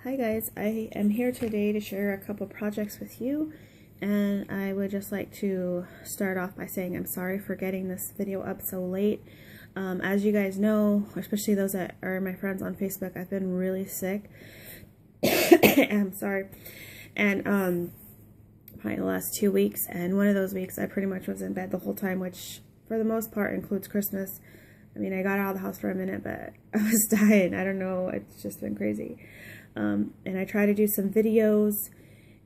Hi guys, I am here today to share a couple projects with you, and I would just like to start off by saying I'm sorry for getting this video up so late. As you guys know, especially those that are my friends on Facebook, I've been really sick. I'm sorry. And probably the last 2 weeks, and one of those weeks I pretty much was in bed the whole time, which for the most part includes Christmas. I mean, I got out of the house for a minute, but I was dying. I don't know, it's just been crazy. And I tried to do some videos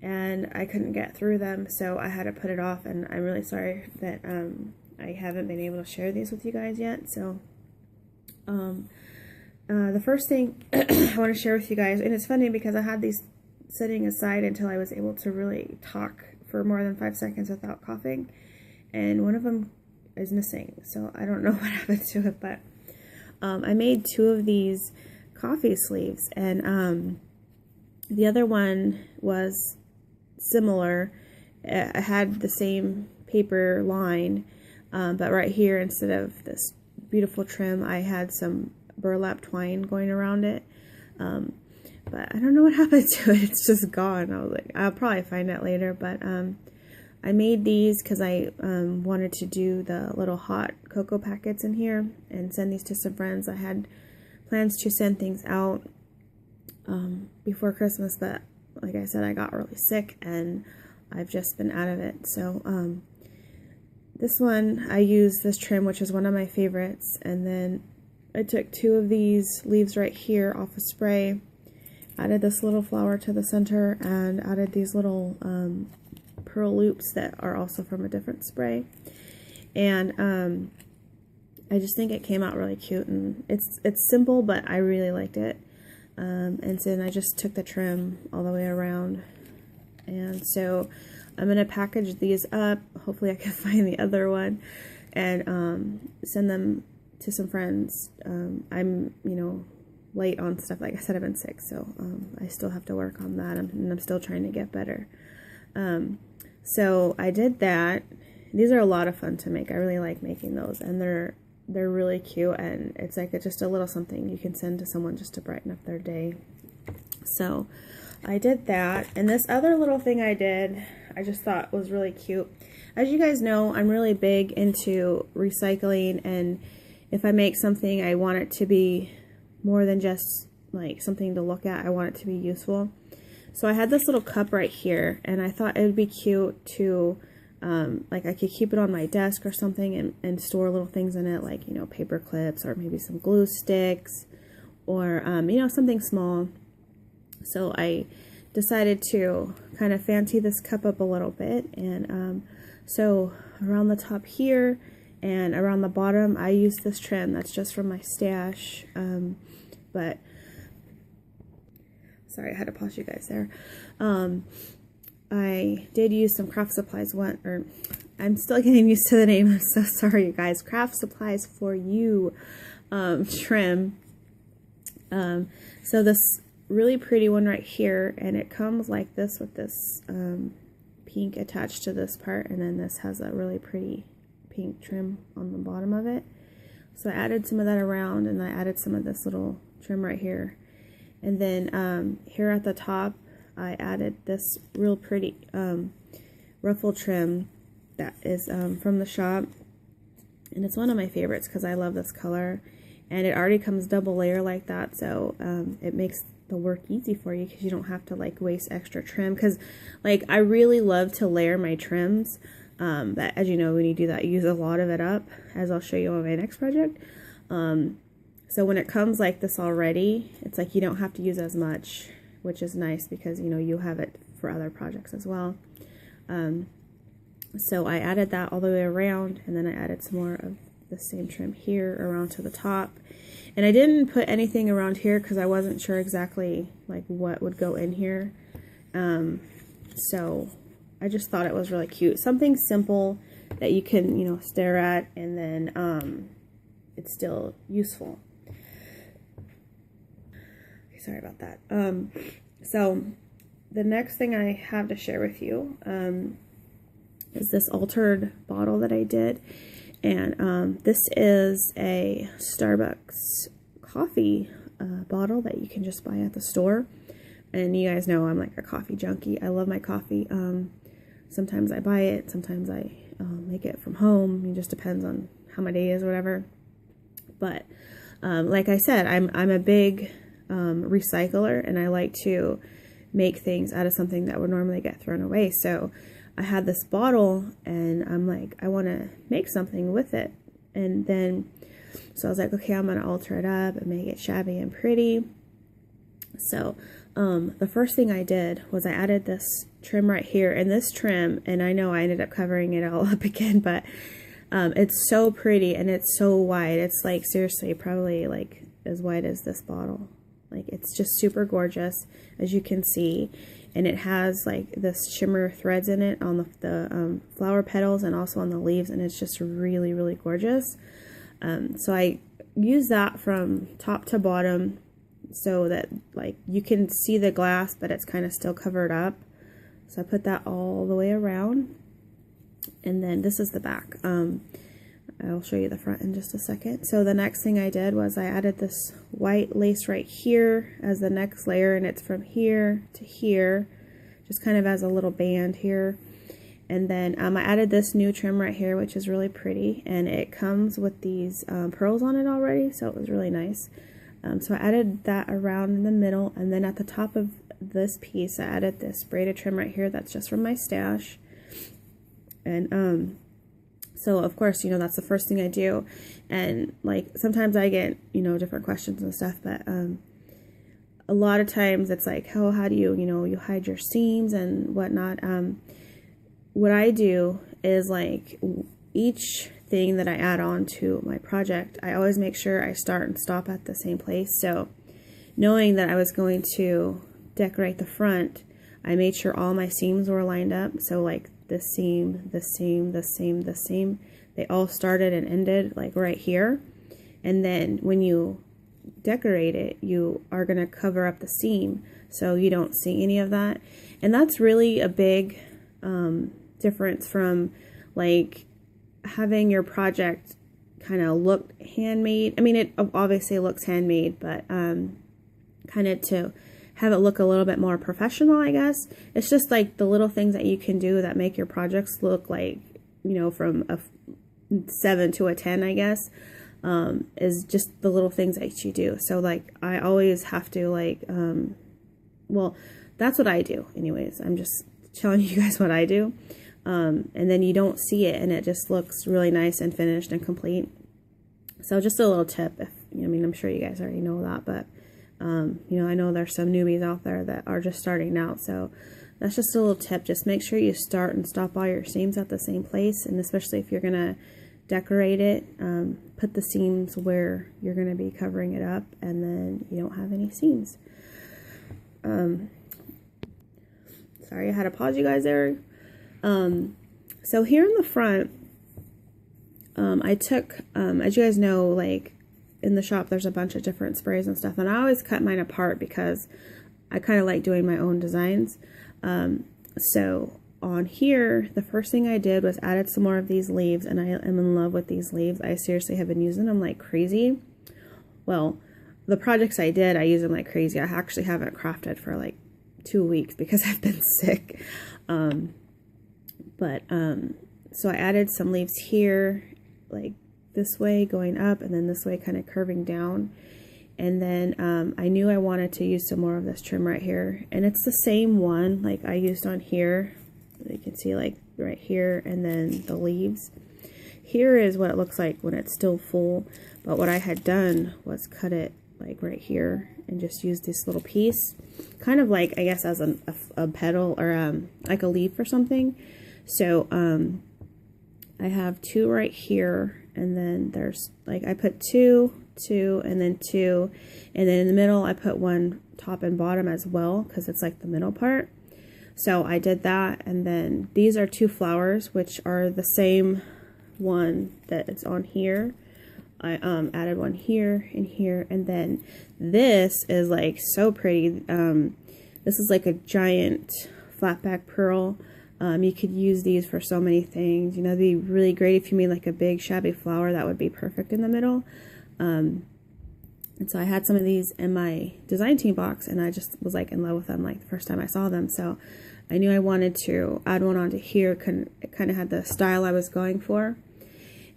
and I couldn't get through them, so I had to put it off, and I'm really sorry that I haven't been able to share these with you guys yet. So the first thing I want to share with you guys, and it's funny because I had these sitting aside until I was able to really talk for more than 5 seconds without coughing, and one of them is missing, so I don't know what happened to it, but I made 2 of these coffee sleeves, and the other one was similar. I had the same paper line, but right here, instead of this beautiful trim, I had some burlap twine going around it, but I don't know what happened to it. It's just gone. I was like, I'll probably find it later, but I made these because I wanted to do the little hot cocoa packets in here and send these to some friends. I had plans to send things out before Christmas, but like I said, I got really sick and I've just been out of it. So this one, I used this trim, which is one of my favorites, and then I took 2 of these leaves right here off a spray, added this little flower to the center, and added these little pearl loops that are also from a different spray, and I just think it came out really cute, and it's simple, but I really liked it. And so then I just took the trim all the way around, and so I'm gonna package these up. Hopefully I can find the other one and send them to some friends. I'm late on stuff. Like I said, I've been sick, so I still have to work on that, and I'm still trying to get better. So I did that. These are a lot of fun to make. I really like making those, and they're really cute, and it's like just a little something you can send to someone just to brighten up their day. So I did that, and this other little thing I did, I just thought was really cute. As you guys know, I'm really big into recycling, and if I make something, I want it to be more than just like something to look at. I want it to be useful. So I had this little cup right here, and I thought it would be cute to like I could keep it on my desk or something, and store little things in it, like paper clips or maybe some glue sticks, or something small. So I decided to kind of fancy this cup up a little bit, and so around the top here and around the bottom I used this trim that's just from my stash, but sorry, I had to pause you guys there. I did use some KraftSupplies4u, I'm still getting used to the name, I'm so sorry you guys, KraftSupplies4u trim. So this really pretty one right here, and it comes like this with this pink attached to this part, and then this has a really pretty pink trim on the bottom of it. So I added some of that around, and I added some of this little trim right here. And then here at the top, I added this real pretty ruffle trim that is from the shop, and it's one of my favorites because I love this color, and it already comes double layer like that, so it makes the work easy for you because you don't have to like waste extra trim, because like I really love to layer my trims, but as you know, when you do that, you use a lot of it up, as I'll show you on my next project. So when it comes like this already, it's like you don't have to use as much, which is nice because you have it for other projects as well. So I added that all the way around, and then I added some more of the same trim here around to the top. And I didn't put anything around here because I wasn't sure exactly like what would go in here. So I just thought it was really cute. Something simple that you can, stare at, and then it's still useful. Sorry about that. So the next thing I have to share with you is this altered bottle that I did, and this is a Starbucks coffee bottle that you can just buy at the store. And you guys know I'm like a coffee junkie. I love my coffee. Sometimes I buy it, sometimes I make it from home. It just depends on how my day is, whatever. But like I said, I'm a big recycler, and I like to make things out of something that would normally get thrown away. So I had this bottle, and I'm like, I want to make something with it. And then, so I was like, okay, I'm going to alter it up and make it shabby and pretty. So the first thing I did was I added this trim right here, and this trim, and I know I ended up covering it all up again, but it's so pretty, and it's so wide. It's like, seriously, probably like as wide as this bottle. Like, it's just super gorgeous, as you can see. And it has like this shimmer threads in it on the flower petals and also on the leaves, and it's just really, really gorgeous. So I use that from top to bottom so that like you can see the glass, but it's kind of still covered up. So I put that all the way around. And then this is the back. I'll show you the front in just a second. So the next thing I did was I added this white lace right here as the next layer, and it's from here to here, just kind of as a little band here. And then I added this new trim right here, which is really pretty, and it comes with these pearls on it already, so it was really nice. So I added that around in the middle, and then at the top of this piece I added this braided trim right here that's just from my stash. And so of course, you know, that's the first thing I do. And like sometimes I get, you know, different questions and stuff, but a lot of times it's like, oh, how do you, you know, you hide your seams and whatnot. What I do is like each thing that I add on to my project, I always make sure I start and stop at the same place. So knowing that I was going to decorate the front, I made sure all my seams were lined up. So like this seam, this seam, this seam, this seam, they all started and ended like right here. And then when you decorate it, you are going to cover up the seam so you don't see any of that. And that's really a big difference from like having your project kind of look handmade. I mean, it obviously looks handmade, but kind of to have it look a little bit more professional, I guess. It's just like the little things that you can do that make your projects look like, you know, from a 7 to a 10, I guess, is just the little things that you do. So like I always have to like, well, that's what I do anyways. I'm just telling you guys what I do. And then you don't see it, and it just looks really nice and finished and complete. So just a little tip, if I mean, I'm sure you guys already know that, but you know, I know there's some newbies out there that are just starting out, so that's just a little tip. Just make sure you start and stop all your seams at the same place, and especially if you're gonna decorate it, put the seams where you're gonna be covering it up, and then you don't have any seams. Sorry, I had to pause you guys there. So here in the front, I took, as you guys know, like in the shop there's a bunch of different sprays and stuff, and I always cut mine apart because I kind of like doing my own designs. So on here, the first thing I did was added some more of these leaves, and I am in love with these leaves. I seriously have been using them like crazy. Well, the projects I did, I use them like crazy. I actually haven't crafted for like 2 weeks because I've been sick. So I added some leaves here, like this way going up, and then this way kind of curving down. And then I knew I wanted to use some more of this trim right here, and it's the same one like I used on here. You can see like right here, and then the leaves. Here is what it looks like when it's still full, but what I had done was cut it like right here and just use this little piece, kind of like, I guess, as a petal or like a leaf or something. So I have 2 right here, and then there's like, I put 2, and then 2, and then in the middle I put 1 top and bottom as well, because it's like the middle part. So I did that, and then these are 2 flowers, which are the same one that it's on here. I added 1 here and here, and then this is like so pretty. This is like a giant flat back pearl. You could use these for so many things. You know, it'd be really great if you made like a big shabby flower. That would be perfect in the middle. And so I had some of these in my design team box, and I just was like in love with them like the first time I saw them. So I knew I wanted to add one onto here. It kind of had the style I was going for.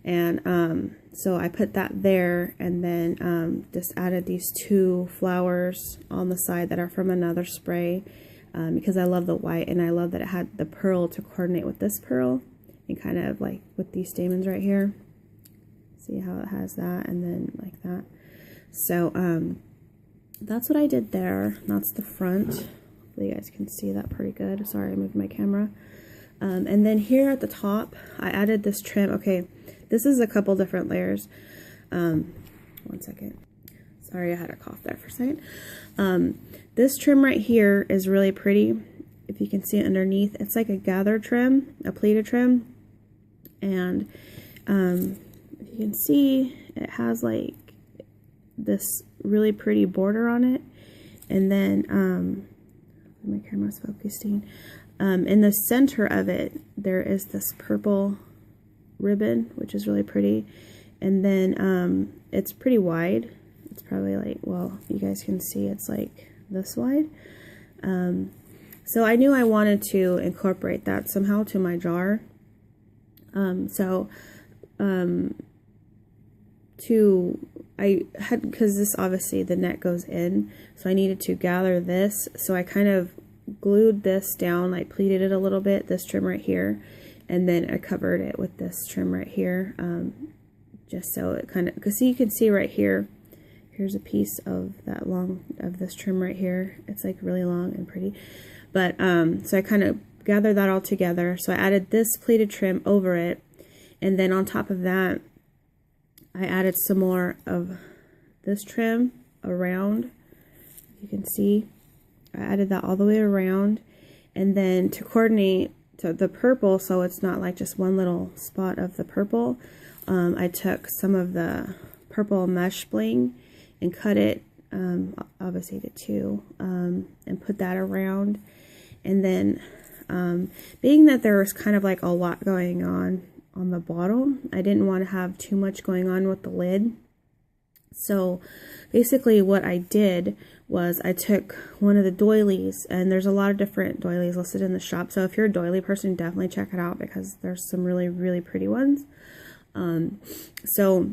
And so I put that there, and then just added these 2 flowers on the side that are from another spray, because I love the white, and I love that it had the pearl to coordinate with this pearl, and kind of like with these stamens right here. See how it has that, and then like that. So that's what I did there. That's the front. Hopefully you guys can see that pretty good. Sorry, I moved my camera. And then here at the top, I added this trim. Okay, this is a couple different layers. One second. Sorry, I had a cough there for a second. This trim right here is really pretty. If you can see it underneath, it's like a gather trim, a pleated trim. And if you can see, it has like this really pretty border on it. And then, my camera's focusing. In the center of it, there is this purple ribbon, which is really pretty. And then it's pretty wide. It's probably like, well, you guys can see it's like this wide. So I knew I wanted to incorporate that somehow to my jar. I had, because this obviously the net goes in, so I needed to gather this. So I kind of glued this down, like pleated it a little bit, this trim right here, and then I covered it with this trim right here, just so it kind of, because you can see right here, here's a piece of that of this trim right here. It's like really long and pretty, but so I kind of gathered that all together. So I added this pleated trim over it, and then on top of that, I added some more of this trim around. You can see I added that all the way around, and then to coordinate to the purple, so it's not like just one little spot of the purple, I took some of the purple mesh bling and cut it, obviously to 2, and put that around. And then being that there was kind of like a lot going on the bottle, I didn't want to have too much going on with the lid. So basically what I did was I took one of the doilies, and there's a lot of different doilies listed in the shop. So if you're a doily person, definitely check it out, because there's some really, really pretty ones. So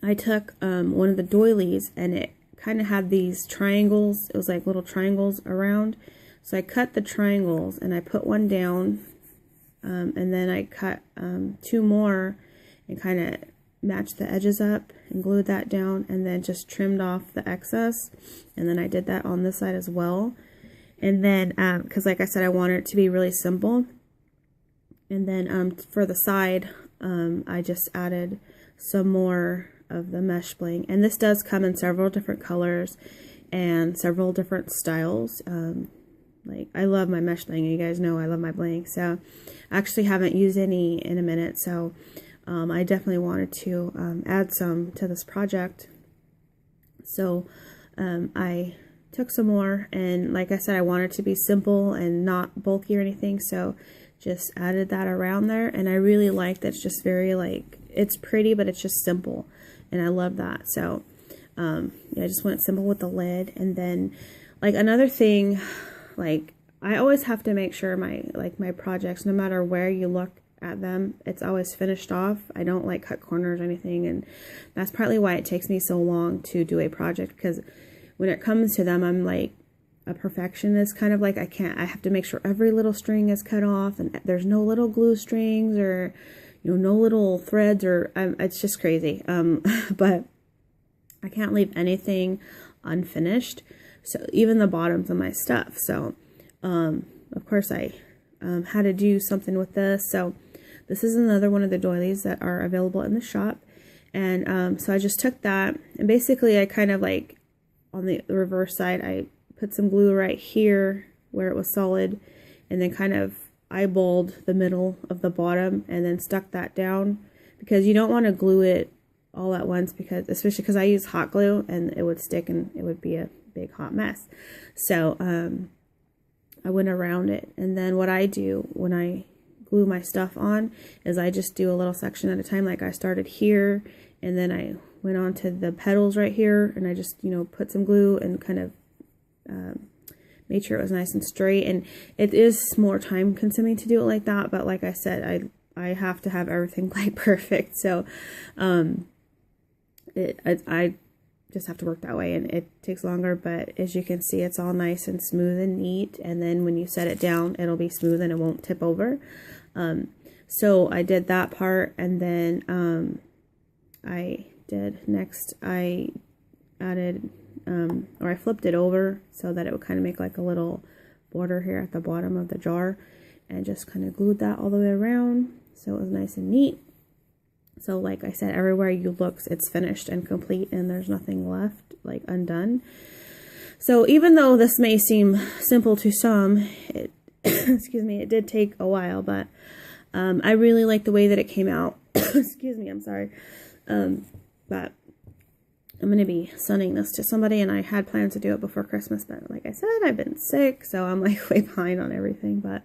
I took one of the doilies, and it kind of had these triangles. It was like little triangles around. So I cut the triangles, and I put one down, and then I cut 2 more and kind of matched the edges up and glued that down, and then just trimmed off the excess. And then I did that on this side as well. And then because like I said, I wanted it to be really simple. And then for the side, I just added some more of the mesh bling, and this does come in several different colors and several different styles. Like, I love my mesh bling, and you guys know I love my bling, so I actually haven't used any in a minute. So I definitely wanted to add some to this project. So I took some more, and like I said, I wanted it to be simple and not bulky or anything, so just added that around there. And I really like that it's just very, like, it's pretty, but it's just simple, and I love that. So yeah, I just went simple with the lid. And then, like, another thing, like, I always have to make sure my projects, no matter where you look at them, it's always finished off. I don't like cut corners or anything, and that's partly why it takes me so long to do a project, because when it comes to them, I'm like a perfectionist, kind of like I have to make sure every little string is cut off, and there's no little glue strings, or no little threads, or it's just crazy. But I can't leave anything unfinished, so even the bottoms of my stuff. So of course I had to do something with this. So this is another one of the doilies that are available in the shop. And so I just took that, and basically I kind of, like, on the reverse side, I put some glue right here where it was solid, and then kind of eyeballed the middle of the bottom, and then stuck that down, because you don't want to glue it all at once, because especially because I use hot glue, and it would stick, and it would be a big hot mess. So I went around it, and then what I do when I glue my stuff on is I just do a little section at a time. Like, I started here, and then I went on to the petals right here, and I just, you know, put some glue and kind of made sure it was nice and straight. And it is more time consuming to do it like that, but like I said, I have to have everything like perfect. So I just have to work that way, and it takes longer, but as you can see, it's all nice and smooth and neat. And then when you set it down, it'll be smooth and it won't tip over. So I did that part, and then I added or I flipped it over so that it would kind of make like a little border here at the bottom of the jar, and just kind of glued that all the way around so it was nice and neat. So like I said, everywhere you look, it's finished and complete, and there's nothing left like undone. So even though this may seem simple to some, it excuse me, it did take a while, but I really like the way that it came out. Excuse me, I'm sorry. But I'm going to be sending this to somebody, and I had plans to do it before Christmas, but like I said, I've been sick, so I'm like way behind on everything. But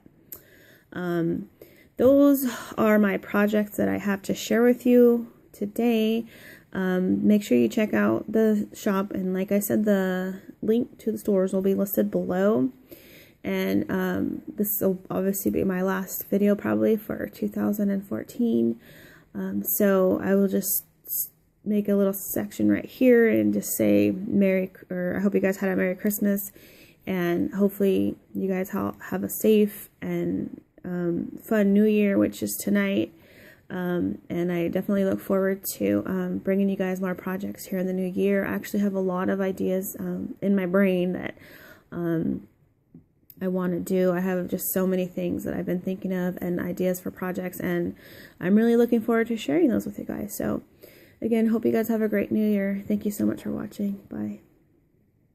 those are my projects that I have to share with you today. Make sure you check out the shop, and like I said, the link to the stores will be listed below. And this will obviously be my last video probably for 2014. So I will just make a little section right here and just say I hope you guys had a Merry Christmas, and hopefully you guys have a safe and fun New Year, which is tonight. And I definitely look forward to bringing you guys more projects here in the new year. I actually have a lot of ideas in my brain that I want to do. I have just so many things that I've been thinking of and ideas for projects, and I'm really looking forward to sharing those with you guys. So again, hope you guys have a great New Year. Thank you so much for watching. Bye.